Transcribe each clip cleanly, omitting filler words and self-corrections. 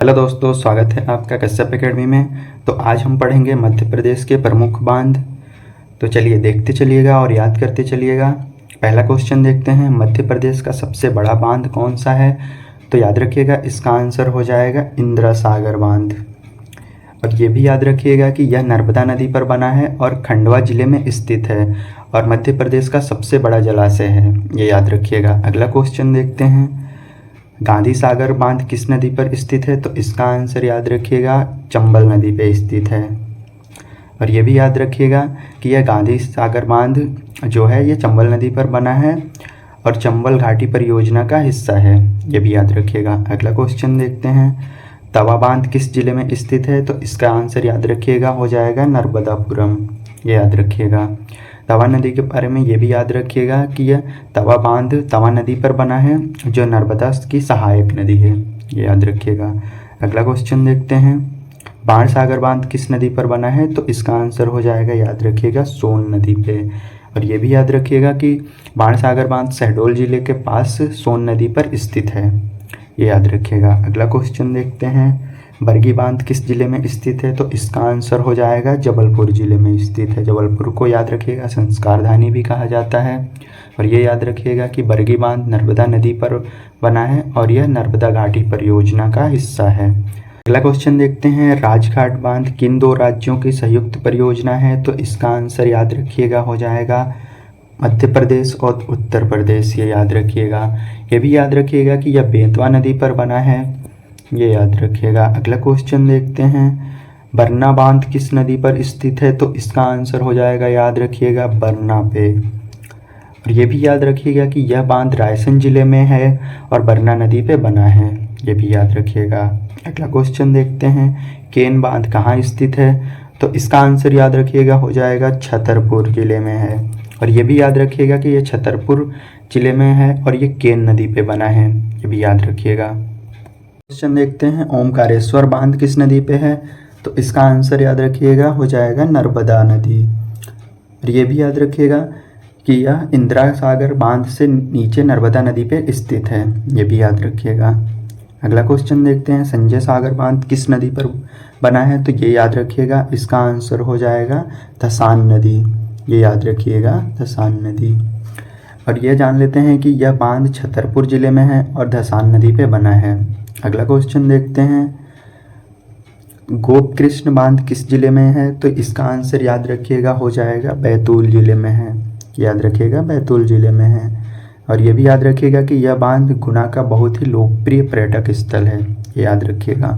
Hello दोस्तों, स्वागत है आपका कश्यप एकेडमी में। तो आज हम पढ़ेंगे मध्य प्रदेश के प्रमुख बांध। तो चलिए देखते चलिएगा और याद करते चलिएगा। पहला क्वेश्चन देखते हैं, मध्य प्रदेश का सबसे बड़ा बांध कौन सा है? तो याद रखिएगा, इसका आंसर हो जाएगा इंदिरा सागर बांध। और ये भी याद रखिएगा कि यह नर्मदा नदी पर बना है और खंडवा जिले में स्थित है और मध्य प्रदेश का सबसे बड़ा जलाशय है, ये याद रखिएगा। अगला क्वेश्चन देखते हैं, गांधी सागर बांध किस नदी पर स्थित है? तो इसका आंसर याद रखिएगा, चंबल नदी पर स्थित है। और ये भी याद रखिएगा कि यह गांधी सागर बांध जो है ये चंबल नदी पर बना है और चंबल घाटी परियोजना का हिस्सा है, ये भी याद रखिएगा। अगला क्वेश्चन देखते हैं, तवा बांध किस जिले में स्थित है? तो इसका आंसर याद रखिएगा हो जाएगा नर्मदापुरम, ये याद रखिएगा। तवा नदी के बारे में ये भी याद रखिएगा कि यह तवा बांध तवा नदी पर बना है जो नर्मदा की सहायक नदी है, ये याद रखिएगा। अगला क्वेश्चन देखते हैं, बाणसागर बांध किस नदी पर बना है? तो इसका आंसर हो जाएगा, याद रखिएगा, सोन नदी पे। और ये भी याद रखिएगा कि बाणसागर बांध शहडोल जिले के पास सोन नदी पर स्थित है, ये याद रखिएगा। अगला क्वेश्चन देखते हैं, बरगी बांध किस जिले में स्थित है? तो इसका आंसर हो जाएगा जबलपुर जिले में स्थित है। जबलपुर को याद रखिएगा संस्कारधानी भी कहा जाता है। और ये याद रखिएगा कि बरगी बांध नर्मदा नदी पर बना है और यह नर्मदा घाटी परियोजना का हिस्सा है। अगला क्वेश्चन देखते हैं, राजघाट बांध किन दो राज्यों की संयुक्त परियोजना है? तो इसका आंसर याद रखिएगा हो जाएगा मध्य प्रदेश और उत्तर प्रदेश, ये याद रखिएगा। ये भी याद रखिएगा कि यह बेतवा नदी पर बना है, ये याद रखिएगा। अगला क्वेश्चन देखते हैं, बरना बांध किस नदी पर स्थित है? तो इसका आंसर हो जाएगा, याद रखिएगा, बरना पे। और ये भी याद रखिएगा कि यह बांध रायसेन जिले में है और बरना नदी पे बना है, ये भी याद रखिएगा। अगला क्वेश्चन देखते हैं, केन बांध कहाँ स्थित है? तो इसका आंसर याद रखिएगा हो जाएगा छतरपुर जिले में है। और ये भी याद रखिएगा कि यह छतरपुर जिले में है और ये केन नदी पे बना है, ये भी याद रखिएगा। क्वेश्चन देखते हैं, ओमकारेश्वर बांध किस नदी पे है? तो इसका आंसर याद रखिएगा हो जाएगा नर्मदा नदी। और ये भी याद रखिएगा कि यह इंदिरा सागर बांध से नीचे नर्मदा नदी पे स्थित है, ये भी याद रखिएगा। अगला क्वेश्चन देखते हैं, संजय सागर बांध किस नदी पर बना है? तो ये याद रखिएगा, इसका आंसर हो जाएगा धसान नदी, ये याद रखिएगा, धसान नदी। और ये जान लेते हैं कि यह बांध छतरपुर जिले में है और धसान नदी पे बना है। अगला क्वेश्चन देखते हैं, गोपकृष्ण बांध किस जिले में है? तो इसका आंसर याद रखिएगा हो जाएगा बैतूल जिले में है, याद रखिएगा, बैतूल जिले में है। और ये भी याद रखिएगा कि यह बांध गुना का बहुत ही लोकप्रिय पर्यटक स्थल है, ये याद रखिएगा।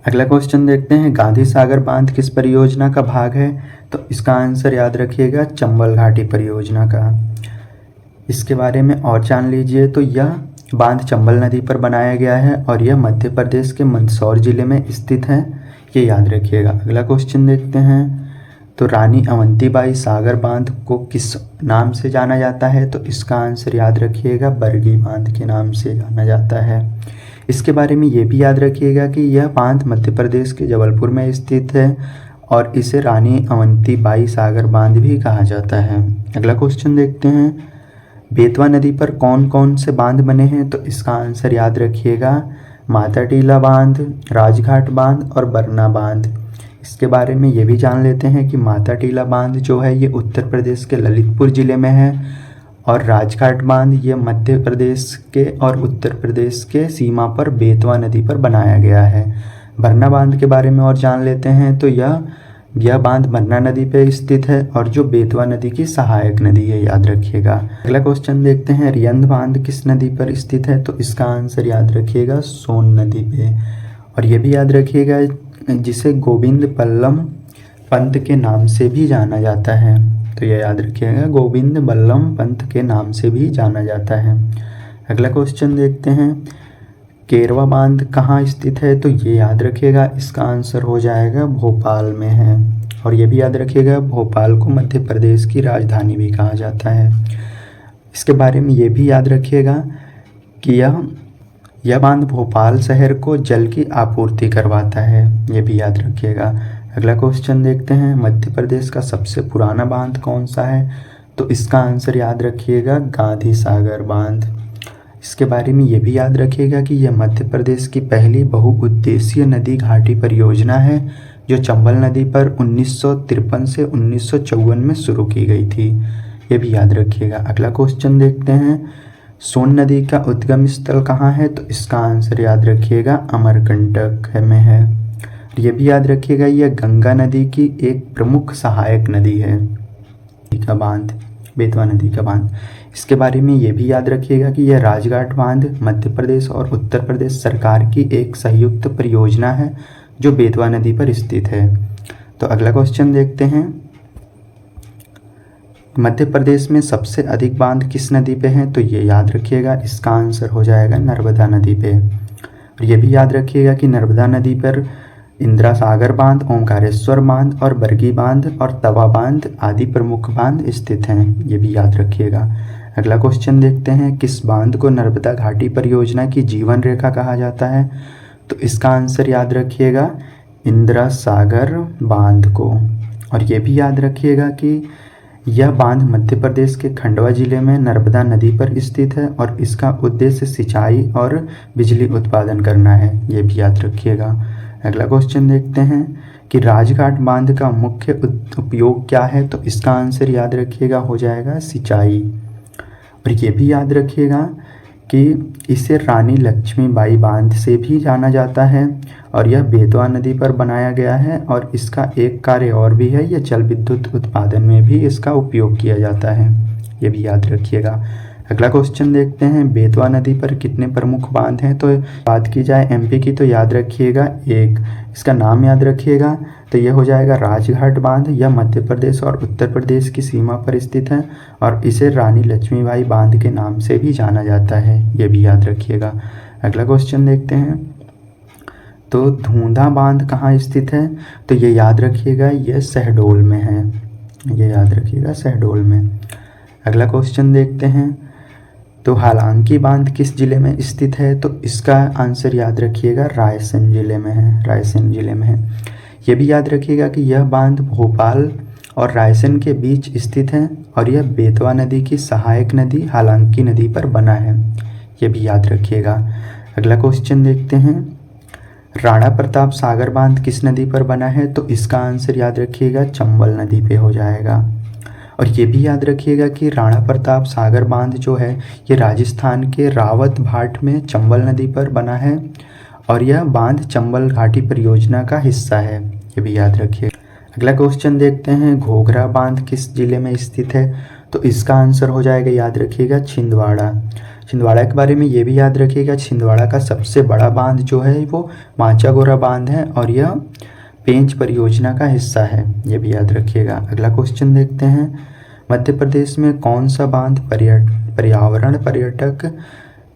अगला क्वेश्चन देखते हैं, गांधी सागर बांध किस परियोजना का भाग है? तो इसका आंसर याद रखिएगा चंबल घाटी परियोजना का। इसके बारे में और जान लीजिए, तो यह बांध चंबल नदी पर बनाया गया है और यह मध्य प्रदेश के मंदसौर जिले में स्थित है, ये याद रखिएगा। अगला क्वेश्चन देखते हैं, तो रानी अवंतीबाई सागर बांध को किस नाम से जाना जाता है? तो इसका आंसर याद रखिएगा, बरगी बांध के नाम से जाना जाता है। इसके बारे में ये भी याद रखिएगा कि यह बांध मध्य प्रदेश के जबलपुर में स्थित है और इसे रानी अवंतीबाई सागर बांध भी कहा जाता है। अगला क्वेश्चन देखते हैं, बेतवा नदी पर कौन कौन से बांध बने हैं? तो इसका आंसर याद रखिएगा, माता टीला बांध, राजघाट बांध और बरना बांध। इसके बारे में ये भी जान लेते हैं कि माता टीला बांध जो है ये उत्तर प्रदेश के ललितपुर ज़िले में है और राजघाट बांध ये मध्य प्रदेश के और उत्तर प्रदेश के सीमा पर बेतवा नदी पर बनाया गया है। बरना बांध के बारे में और जान लेते हैं, तो यह बांध बरना नदी पे स्थित है और जो बेतवा नदी की सहायक नदी है, याद रखिएगा। अगला क्वेश्चन देखते हैं, रियंद बांध किस नदी पर स्थित है? तो इसका आंसर याद रखिएगा, सोन नदी पे। और ये भी याद रखिएगा जिसे गोविंद बल्लम पंत के नाम से भी जाना जाता है, तो ये याद रखिएगा, गोविंद बल्लम पंत के नाम से भी जाना जाता है। अगला क्वेश्चन देखते हैं, केरवा बांध कहाँ स्थित है? तो ये याद रखिएगा, इसका आंसर हो जाएगा भोपाल में है। और ये भी याद रखिएगा, भोपाल को मध्य प्रदेश की राजधानी भी कहा जाता है। इसके बारे में ये भी याद रखिएगा कि यह बांध भोपाल शहर को जल की आपूर्ति करवाता है, ये भी याद रखिएगा। अगला क्वेश्चन देखते हैं, मध्य प्रदेश का सबसे पुराना बांध कौन सा है? तो इसका आंसर याद रखिएगा, गांधी सागर बांध। इसके बारे में ये भी याद रखिएगा कि यह मध्य प्रदेश की पहली बहुउद्देशीय नदी घाटी परियोजना है जो चंबल नदी पर 1953 से 1954 में शुरू की गई थी। ये भी याद रखिएगा। अगला क्वेश्चन देखते हैं, सोन नदी का उद्गम स्थल कहाँ है? तो इसका आंसर याद रखिएगा अमरकंटक में है। ये भी याद रखिएगा यह गंगा नदी की एक प्रमुख सहायक नदी है। का बांध, बेतवा नदी का बांध, इसके बारे में ये भी याद रखिएगा कि यह राजघाट बांध मध्य प्रदेश और उत्तर प्रदेश सरकार की एक संयुक्त परियोजना है जो बेतवा नदी पर स्थित है। तो अगला क्वेश्चन देखते हैं, मध्य प्रदेश में सबसे अधिक बांध किस नदी पे हैं? तो ये याद रखिएगा, इसका आंसर हो जाएगा नर्मदा नदी पे। और ये भी याद रखिएगा कि नर्मदा नदी पर इंदिरा सागर बांध, ओंकारेश्वर बांध और बरगी बांध और तवा बांध आदि प्रमुख बांध स्थित हैं। ये भी याद रखिएगा। अगला क्वेश्चन देखते हैं, किस बांध को नर्मदा घाटी परियोजना की जीवन रेखा कहा जाता है? तो इसका आंसर याद रखिएगा इंदिरा सागर बांध को। और ये भी याद रखिएगा कि यह बांध मध्य प्रदेश के खंडवा जिले में नर्मदा नदी पर स्थित है और इसका उद्देश्य सिंचाई और बिजली उत्पादन करना है। ये भी याद रखिएगा। अगला क्वेश्चन देखते हैं कि राजघाट बांध का मुख्य उपयोग क्या है? तो इसका आंसर याद रखिएगा हो जाएगा सिंचाई। और ये भी याद रखिएगा कि इसे रानी लक्ष्मीबाई बांध से भी जाना जाता है और यह बेतवा नदी पर बनाया गया है और इसका एक कार्य और भी है, यह जल विद्युत उत्पादन में भी इसका उपयोग किया जाता है। ये भी याद रखिएगा। अगला क्वेश्चन देखते हैं, बेतवा नदी पर कितने प्रमुख बांध हैं? तो बात की जाए एमपी की तो याद रखिएगा एक, इसका नाम याद रखिएगा। तो यह हो जाएगा राजघाट बांध। यह मध्य प्रदेश और उत्तर प्रदेश की सीमा पर स्थित है और इसे रानी लक्ष्मीबाई बांध के नाम से भी जाना जाता है। ये भी याद रखिएगा। अगला क्वेश्चन देखते हैं, तो धूंधा बांध कहाँ स्थित है? तो ये याद रखिएगा यह शहडोल में है। ये याद रखिएगा शहडोल में। अगला क्वेश्चन देखते हैं, तो हालांकि बांध किस जिले में स्थित है? तो इसका आंसर याद रखिएगा रायसेन जिले में है। रायसेन जिले में है। ये भी याद रखिएगा कि यह बांध भोपाल और रायसेन के बीच स्थित है और यह बेतवा नदी की सहायक नदी हालांकि नदी पर बना है। ये भी याद रखिएगा। अगला क्वेश्चन देखते हैं, राणा प्रताप सागर बांध किस नदी पर बना है? तो इसका आंसर याद रखिएगा चंबल नदी पे हो जाएगा। और ये भी याद रखिएगा कि राणा प्रताप सागर बांध जो है ये राजस्थान के रावत भाट में चंबल नदी पर बना है और यह बांध चंबल घाटी परियोजना का हिस्सा है। ये भी याद रखिएगा। अगला क्वेश्चन देखते हैं, घोघरा बांध किस जिले में स्थित है? तो इसका आंसर हो जाएगा याद रखिएगा छिंदवाड़ा। छिंदवाड़ा के बारे में ये भी याद रखिएगा, छिंदवाड़ा का सबसे बड़ा बांध जो है वो माचागोरा बांध है और यह पेंच परियोजना का हिस्सा है। ये भी याद रखिएगा। अगला क्वेश्चन देखते हैं, मध्य प्रदेश में कौन सा बांध पर्यावरण पर्यटक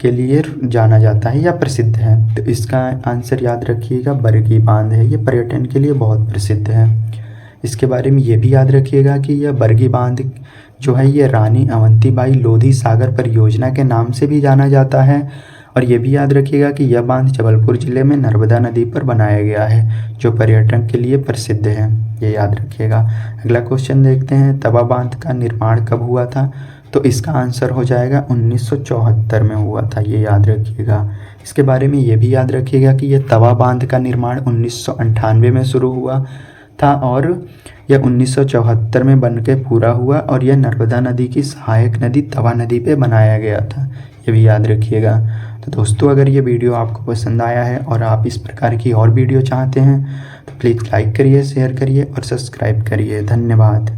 के लिए जाना जाता है या प्रसिद्ध है? तो इसका आंसर याद रखिएगा बरगी बांध है। ये पर्यटन के लिए बहुत प्रसिद्ध है। इसके बारे में ये भी याद रखिएगा कि यह बरगी बांध जो है ये रानी अवंतीबाई लोधी सागर परियोजना के नाम से भी जाना जाता है। और ये भी याद रखिएगा कि यह बांध जबलपुर जिले में नर्मदा नदी पर बनाया गया है जो पर्यटन के लिए प्रसिद्ध है। ये याद रखिएगा। अगला क्वेश्चन देखते हैं, तवा बांध का निर्माण कब हुआ था? तो इसका आंसर हो जाएगा 1974 में हुआ था। ये याद रखिएगा। इसके बारे में ये भी याद रखिएगा कि यह तवा बांध का निर्माण 1998 में शुरू हुआ था और यह 1974 में बनके पूरा हुआ और यह नर्मदा नदी की सहायक नदी तवा नदी पे बनाया गया था। ये भी याद रखिएगा। तो दोस्तों, अगर ये वीडियो आपको पसंद आया है और आप इस प्रकार की और वीडियो चाहते हैं तो प्लीज़ लाइक करिए, शेयर करिए और सब्सक्राइब करिए। धन्यवाद।